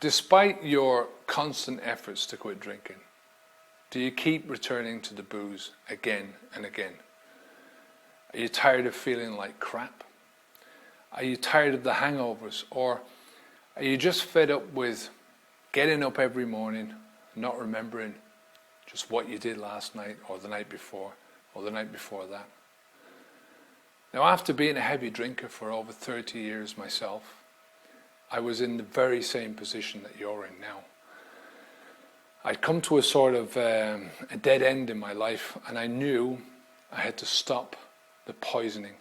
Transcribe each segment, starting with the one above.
Despite your constant efforts to quit drinking, do you keep returning to the booze again and again? Are you tired of feeling like crap? Are you tired of the hangovers? Or are you just fed up with getting up every morning, not remembering just what you did last night or the night before or the night before that? Now, after being a heavy drinker for over 30 years myself, I was in the very same position that you're in now. I'd come to a sort of a dead end in my life, and I knew I had to stop the poisoning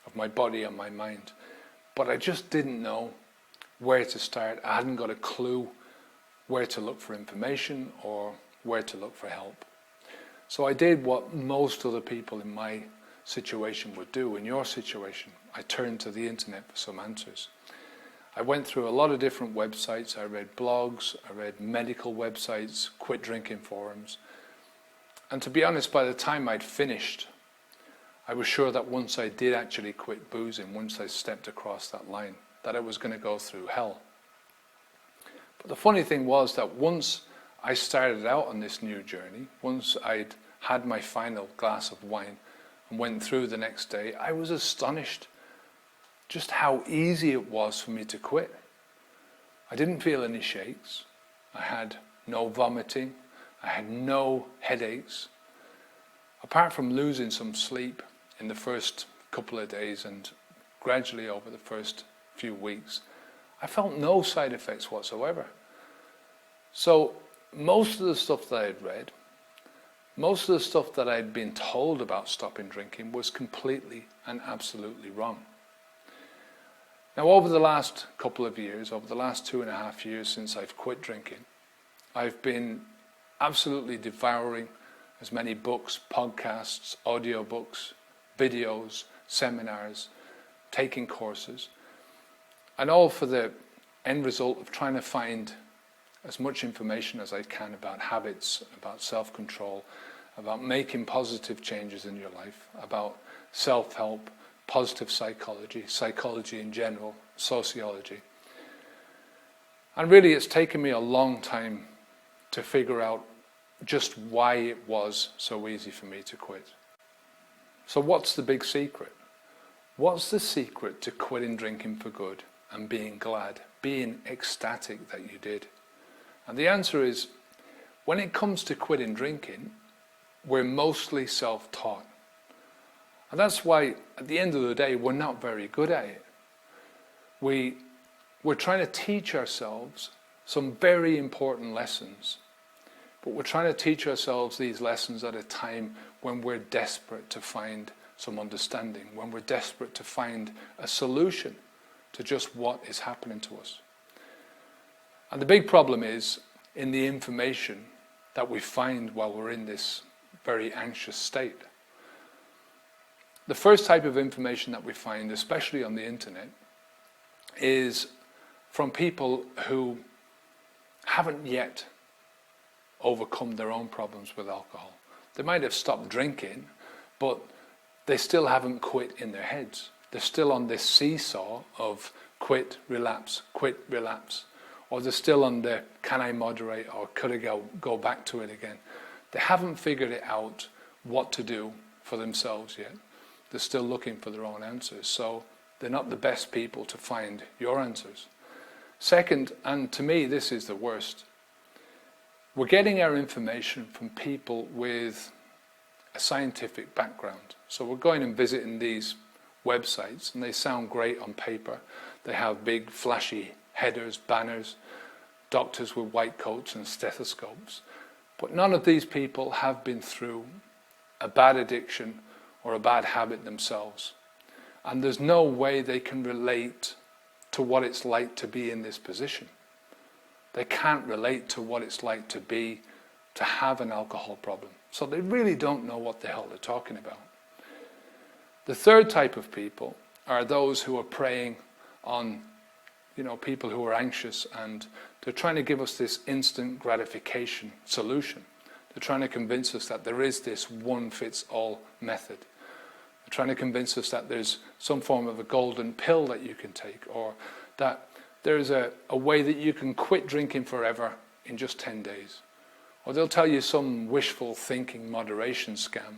of my body and my mind. But I just didn't know where to start. I hadn't got a clue where to look for information or where to look for help. So I did what most other people in my situation would do. In your situation, I turned to the internet for some answers. I went through a lot of different websites. I read blogs, I read medical websites, quit drinking forums. And to be honest, by the time I'd finished, I was sure that once I did actually quit boozing, once I stepped across that line, that I was going to go through hell. But the funny thing was that once I started out on this new journey, once I'd had my final glass of wine and went through the next day, I was astonished just how easy it was for me to quit. I didn't feel any shakes. I had no vomiting. I had no headaches. Apart from losing some sleep in the first couple of days and gradually over the first few weeks, I felt no side effects whatsoever. So most of the stuff that I'd read, most of the stuff that I'd been told about stopping drinking was completely and absolutely wrong. Now, over the last couple of years, over the last 2.5 years since I've quit drinking, I've been absolutely devouring as many books, podcasts, audiobooks, videos, seminars, taking courses, and all for the end result of trying to find as much information as I can about habits, about self-control, about making positive changes in your life, about self-help, positive psychology, psychology in general, sociology. And really it's taken me a long time to figure out just why it was so easy for me to quit. So what's the big secret? What's the secret to quitting drinking for good and being glad, being ecstatic that you did? And the answer is, when it comes to quitting drinking, we're mostly self-taught. And that's why, at the end of the day, we're not very good at it. We're trying to teach ourselves some very important lessons, but we're trying to teach ourselves these lessons at a time when we're desperate to find some understanding, when we're desperate to find a solution to just what is happening to us. And the big problem is in the information that we find while we're in this very anxious state. The first type of information that we find, especially on the internet, is from people who haven't yet overcome their own problems with alcohol. They might have stopped drinking, but they still haven't quit in their heads. They're still on this seesaw of quit, relapse, or they're still on the can I moderate or could I go back to it again. They haven't figured it out what to do for themselves yet. They're still looking for their own answers, so they're not the best people to find your answers. Second, and to me this is the worst, we're getting our information from people with a scientific background. So we're going and visiting these websites and they sound great on paper. They have big flashy headers, banners, doctors with white coats and stethoscopes. But none of these people have been through a bad addiction or a bad habit themselves. And there's no way they can relate to what it's like to be in this position. They can't relate to what it's like to have an alcohol problem. So they really don't know what the hell they're talking about. The third type of people are those who are preying on, people who are anxious, and they're trying to give us this instant gratification solution. They're trying to convince us that there is this one-fits-all method. They're trying to convince us that there's some form of a golden pill that you can take, or that there's a way that you can quit drinking forever in just 10 days. Or they'll tell you some wishful thinking moderation scam,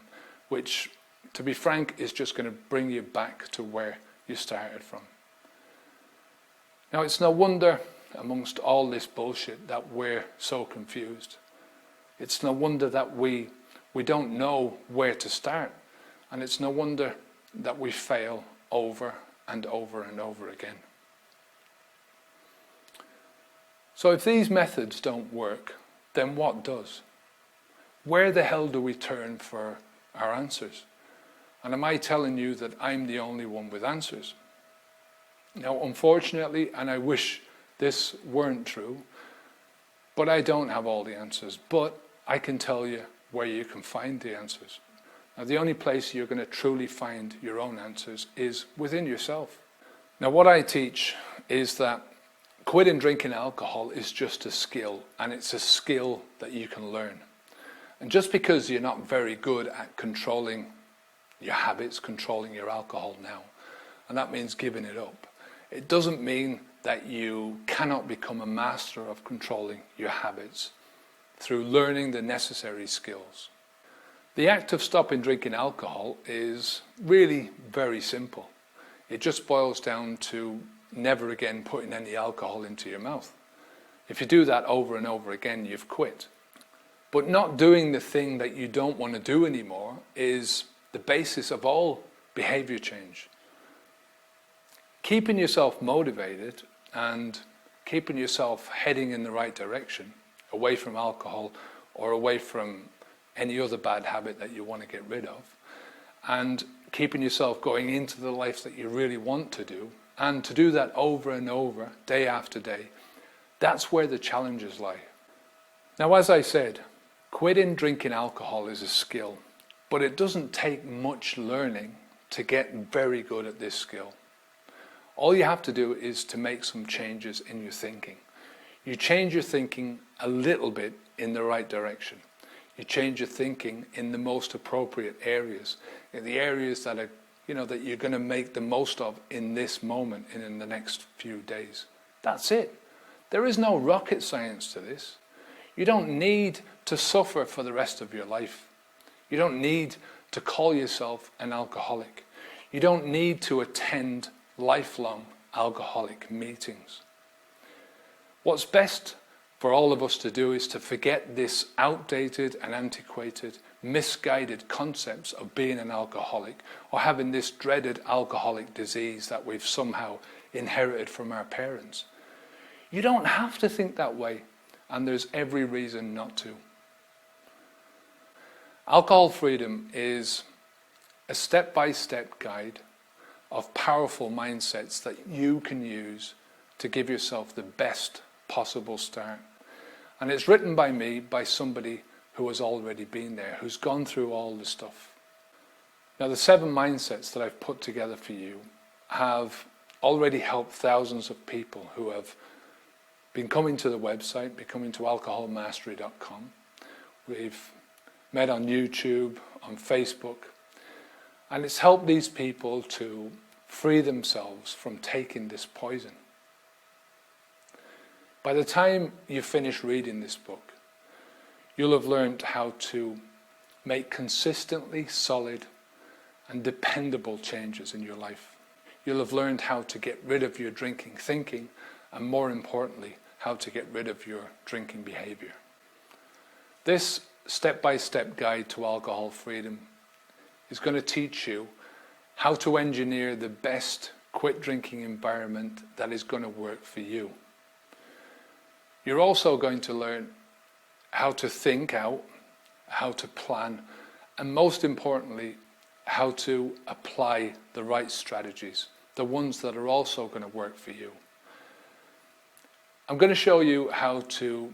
which, to be frank, is just going to bring you back to where you started from. Now, it's no wonder, amongst all this bullshit, that we're so confused. It's no wonder that we don't know where to start. And it's no wonder that we fail over and over and over again. So if these methods don't work, then what does? Where the hell do we turn for our answers? And am I telling you that I'm the only one with answers? Now, unfortunately, and I wish this weren't true, but I don't have all the answers. But I can tell you where you can find the answers. Now, the only place you're going to truly find your own answers is within yourself. Now, what I teach is that quitting drinking alcohol is just a skill, and it's a skill that you can learn. And just because you're not very good at controlling your habits, controlling your alcohol now, and that means giving it up, it doesn't mean that you cannot become a master of controlling your habits through learning the necessary skills. The act of stopping drinking alcohol is really very simple. It just boils down to never again putting any alcohol into your mouth. If you do that over and over again, you've quit. But not doing the thing that you don't want to do anymore is the basis of all behavior change. Keeping yourself motivated and keeping yourself heading in the right direction, away from alcohol or away from any other bad habit that you want to get rid of, and keeping yourself going into the life that you really want to do, and to do that over and over, day after day, that's where the challenges lie. Now, as I said, quitting drinking alcohol is a skill, but it doesn't take much learning to get very good at this skill. All you have to do is to make some changes in your thinking. You change your thinking a little bit in the right direction. You change your thinking in the most appropriate areas, in the areas that are, that you're going to make the most of in this moment and in the next few days. That's it. There is no rocket science to this. You don't need to suffer for the rest of your life. You don't need to call yourself an alcoholic. You don't need to attend lifelong alcoholic meetings. What's best for all of us to do is to forget this outdated and antiquated, misguided concepts of being an alcoholic or having this dreaded alcoholic disease that we've somehow inherited from our parents. You don't have to think that way, and there's every reason not to. Alcohol Freedom is a step-by-step guide of powerful mindsets that you can use to give yourself the best possible start. And it's written by me, by somebody who has already been there, who's gone through all the stuff. Now, the 7 mindsets that I've put together for you have already helped thousands of people who have been coming to the website, been coming to alcoholmastery.com. We've met on YouTube, on Facebook, and it's helped these people to free themselves from taking this poison. By the time you finish reading this book, you'll have learned how to make consistently solid and dependable changes in your life. You'll have learned how to get rid of your drinking thinking, and more importantly, how to get rid of your drinking behavior. This step-by-step guide to alcohol freedom is going to teach you how to engineer the best quit drinking environment that is going to work for you. You're also going to learn how to think out, how to plan, and most importantly, how to apply the right strategies, the ones that are also going to work for you. I'm going to show you how to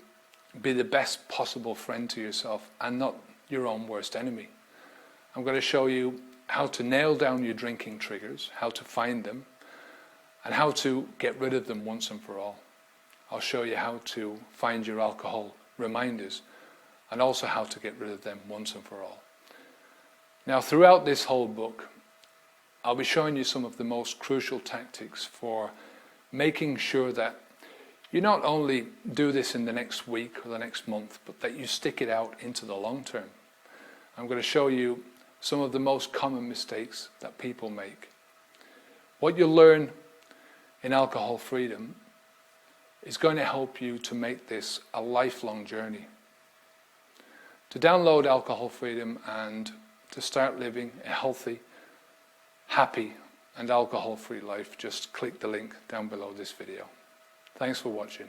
be the best possible friend to yourself and not your own worst enemy. I'm going to show you how to nail down your drinking triggers, how to find them, and how to get rid of them once and for all. I'll show you how to find your alcohol reminders and also how to get rid of them once and for all. Now, throughout this whole book, I'll be showing you some of the most crucial tactics for making sure that you not only do this in the next week or the next month, but that you stick it out into the long term. I'm going to show you some of the most common mistakes that people make. What you learn in Alcohol Freedom is going to help you to make this a lifelong journey. To download Alcohol Freedom and to start living a healthy, happy and alcohol-free life, just click the link down below this video. Thanks for watching.